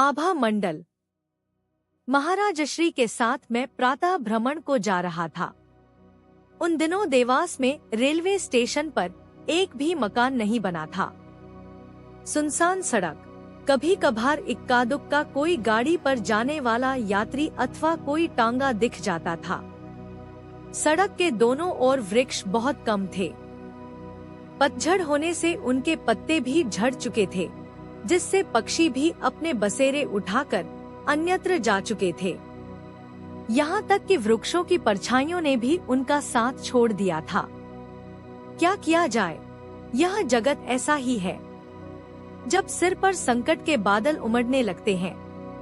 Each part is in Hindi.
आभा मंडल। महाराजश्री के साथ मैं प्रातः भ्रमण को जा रहा था। उन दिनों देवास में रेलवे स्टेशन पर एक भी मकान नहीं बना था। सुनसान सड़क, कभी कभार इक्का दुक्का कोई गाड़ी पर जाने वाला यात्री अथवा कोई टांगा दिख जाता था। सड़क के दोनों ओर वृक्ष बहुत कम थे। पतझड़ होने से उनके पत्ते भी झड़ चुके थे, जिससे पक्षी भी अपने बसेरे उठाकर अन्यत्र जा चुके थे। यहाँ तक कि वृक्षों की परछाइयों ने भी उनका साथ छोड़ दिया था। क्या किया जाए, यह जगत ऐसा ही है। जब सिर पर संकट के बादल उमड़ने लगते हैं,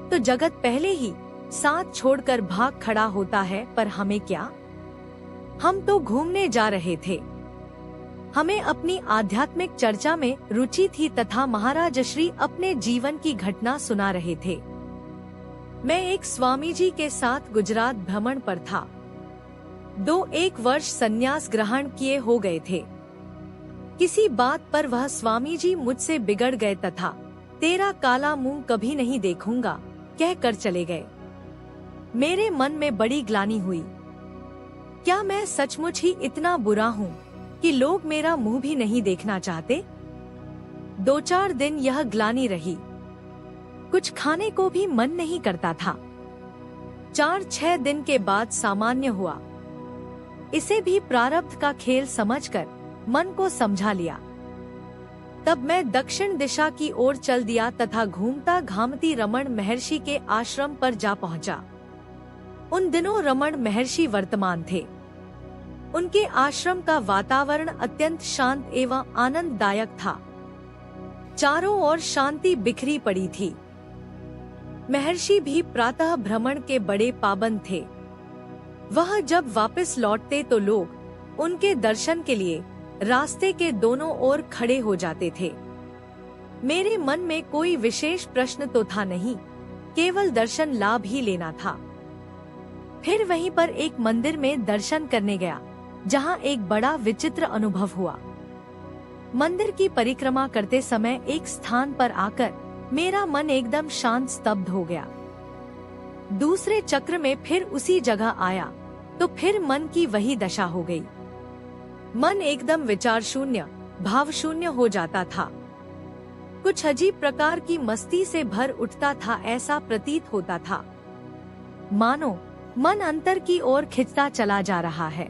तो जगत पहले ही साथ छोड़कर भाग खड़ा होता है। पर हमें क्या, हम तो घूमने जा रहे थे। हमें अपनी आध्यात्मिक चर्चा में रुचि थी तथा महाराजश्री अपने जीवन की घटना सुना रहे थे। मैं एक स्वामी जी के साथ गुजरात भ्रमण पर था। 2-1 वर्ष संन्यास ग्रहण किए हो गए थे। किसी बात पर वह स्वामी जी मुझसे बिगड़ गए तथा तेरा काला मुंह कभी नहीं देखूंगा कहकर चले गए। मेरे मन में बड़ी ग्लानि हुई। क्या मैं सचमुच ही इतना बुरा हूँ कि लोग मेरा मुंह भी नहीं देखना चाहते? 2-4 दिन यह ग्लानि रही। कुछ खाने को भी मन नहीं करता था। 4-6 दिन के बाद सामान्य हुआ। इसे भी प्रारब्ध का खेल समझकर मन को समझा लिया। तब मैं दक्षिण दिशा की ओर चल दिया तथा घूमता घामती रमण महर्षि के आश्रम पर जा पहुंचा। उन दिनों रमण महर्षि वर्तमान थे। उनके आश्रम का वातावरण अत्यंत शांत एवं आनंददायक था। चारों ओर शांति बिखरी पड़ी थी। महर्षि भी प्रातः भ्रमण के बड़े पाबंद थे। वह जब वापस लौटते तो लोग उनके दर्शन के लिए रास्ते के दोनों ओर खड़े हो जाते थे। मेरे मन में कोई विशेष प्रश्न तो था नहीं, केवल दर्शन लाभ ही लेना था। फिर वहीं पर एक मंदिर में दर्शन करने गया, जहां एक बड़ा विचित्र अनुभव हुआ। मंदिर की परिक्रमा करते समय एक स्थान पर आकर मेरा मन एकदम शांत स्तब्ध हो गया। दूसरे चक्र में फिर उसी जगह आया तो फिर मन की वही दशा हो गई। मन एकदम विचार शून्य, भाव शून्य हो जाता था। कुछ अजीब प्रकार की मस्ती से भर उठता था, ऐसा प्रतीत होता था मानो मन अंतर की ओर खिंचता चला जा रहा है।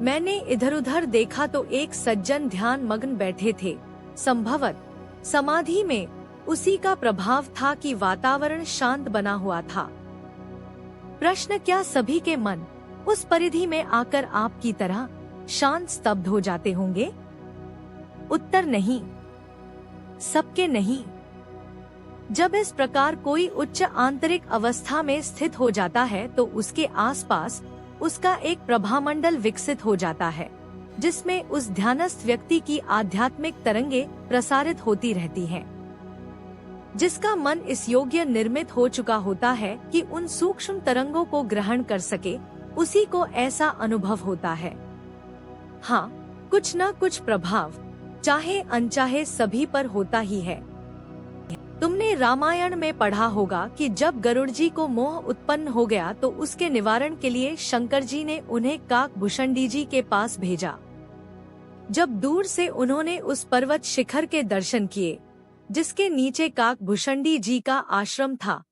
मैंने इधर उधर देखा तो एक सज्जन ध्यान मग्न बैठे थे। संभवत समाधि में उसी का प्रभाव था कि वातावरण शांत बना हुआ था। प्रश्न, क्या सभी के मन उस परिधि में आकर आपकी तरह शांत स्तब्ध हो जाते होंगे? उत्तर, नहीं, सबके नहीं। जब इस प्रकार कोई उच्च आंतरिक अवस्था में स्थित हो जाता है तो उसके आसपास उसका एक प्रभामंडल विकसित हो जाता है, जिसमें उस ध्यानस्थ व्यक्ति की आध्यात्मिक तरंगे प्रसारित होती रहती हैं। जिसका मन इस योग्य निर्मित हो चुका होता है कि उन सूक्ष्म तरंगों को ग्रहण कर सके, उसी को ऐसा अनुभव होता है। हाँ, कुछ न कुछ प्रभाव चाहे अनचाहे सभी पर होता ही है। तुमने रामायण में पढ़ा होगा कि जब गरुड़ जी को मोह उत्पन्न हो गया तो उसके निवारण के लिए शंकर जी ने उन्हें काकभूषणी जी के पास भेजा। जब दूर से उन्होंने उस पर्वत शिखर के दर्शन किए, जिसके नीचे काकभूषणी जी का आश्रम था,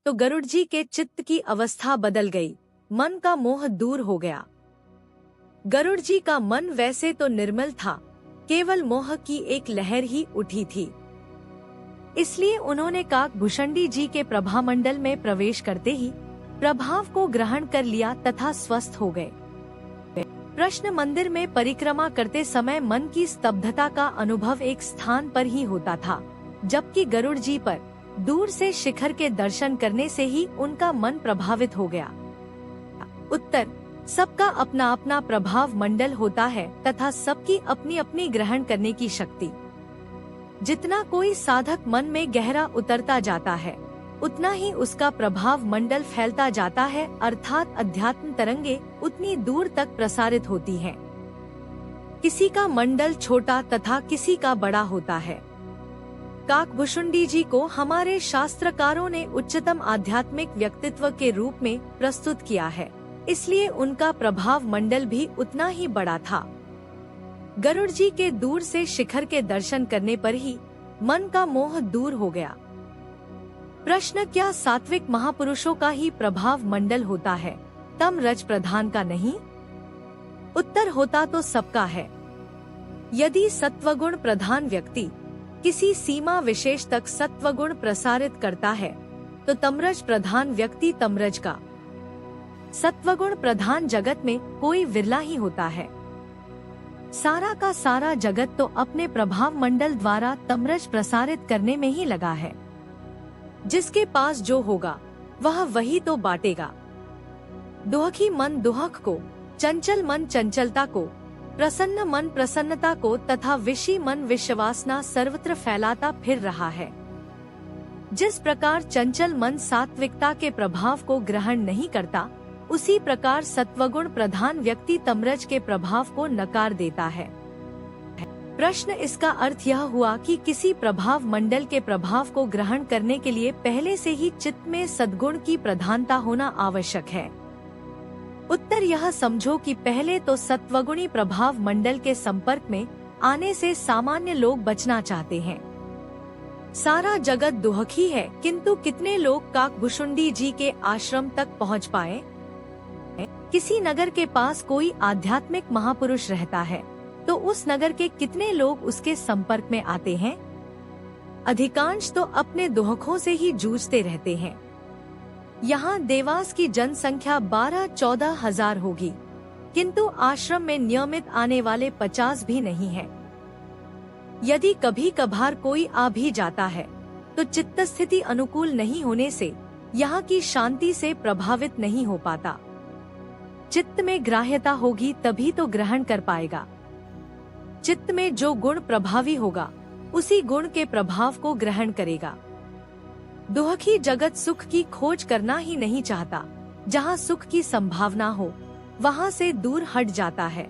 तो गरुड़ जी के चित्त की अवस्था बदल गई, मन का मोह दूर हो गया। गरुड़ जी का मन वैसे तो निर्मल था, केवल मोह की एक लहर ही उठी थी। इसलिए उन्होंने काकभूषणी जी के प्रभामंडल में प्रवेश करते ही प्रभाव को ग्रहण कर लिया तथा स्वस्थ हो गए। प्रश्न, मंदिर में परिक्रमा करते समय मन की स्तब्धता का अनुभव एक स्थान पर ही होता था, जबकि गरुड़ जी पर दूर से शिखर के दर्शन करने से ही उनका मन प्रभावित हो गया। उत्तर, सबका अपना अपना प्रभाव मंडल होता है तथा सबकी अपनी अपनी ग्रहण करने की शक्ति। जितना कोई साधक मन में गहरा उतरता जाता है, उतना ही उसका प्रभाव मंडल फैलता जाता है, अर्थात अध्यात्म तरंगे उतनी दूर तक प्रसारित होती हैं। किसी का मंडल छोटा तथा किसी का बड़ा होता है। काकभुशुंडी जी को हमारे शास्त्रकारों ने उच्चतम आध्यात्मिक व्यक्तित्व के रूप में प्रस्तुत किया है, इसलिए उनका प्रभाव मंडल भी उतना ही बड़ा था। गरुड़ जी के दूर से शिखर के दर्शन करने पर ही मन का मोह दूर हो गया। प्रश्न, क्या सात्विक महापुरुषों का ही प्रभाव मंडल होता है, तम रज प्रधान का नहीं? उत्तर, होता तो सबका है। यदि सत्वगुण प्रधान व्यक्ति किसी सीमा विशेष तक सत्वगुण प्रसारित करता है तो तमरज प्रधान व्यक्ति तमरज का। सत्वगुण प्रधान जगत में कोई विरला ही होता है। सारा का सारा जगत तो अपने प्रभाव मंडल द्वारा तमरज प्रसारित करने में ही लगा है। जिसके पास जो होगा वह वही तो बांटेगा। दुहखी मन दुहक को, चंचल मन चंचलता को, प्रसन्न मन प्रसन्नता को तथा विषी मन विश्वासना सर्वत्र फैलाता फिर रहा है। जिस प्रकार चंचल मन सात्विकता के प्रभाव को ग्रहण नहीं करता, उसी प्रकार सत्वगुण प्रधान व्यक्ति तमरज के प्रभाव को नकार देता है। प्रश्न, इसका अर्थ यह हुआ कि किसी प्रभाव मंडल के प्रभाव को ग्रहण करने के लिए पहले से ही चित्त में सद्गुण की प्रधानता होना आवश्यक है। उत्तर, यह समझो कि पहले तो सत्वगुणी प्रभाव मंडल के संपर्क में आने से सामान्य लोग बचना चाहते हैं। सारा जगत दुहखी है, किंतु कितने लोग काकभुशुंडी जी के आश्रम तक पहुंच पाए? किसी नगर के पास कोई आध्यात्मिक महापुरुष रहता है तो उस नगर के कितने लोग उसके संपर्क में आते हैं? अधिकांश तो अपने दुहखों से ही जूझते रहते हैं। यहाँ देवास की जनसंख्या 12-14 हजार होगी, किंतु आश्रम में नियमित आने वाले 50 भी नहीं है। यदि कभी कभार कोई आ भी जाता है तो चित्त स्थिति अनुकूल नहीं होने से यहाँ की शांति से प्रभावित नहीं हो पाता। चित्त में ग्राह्यता होगी तभी तो ग्रहण कर पाएगा। चित्त में जो गुण प्रभावी होगा उसी गुण के प्रभाव को ग्रहण करेगा। दुहखी जगत सुख की खोज करना ही नहीं चाहता। जहाँ सुख की संभावना हो वहाँ से दूर हट जाता है।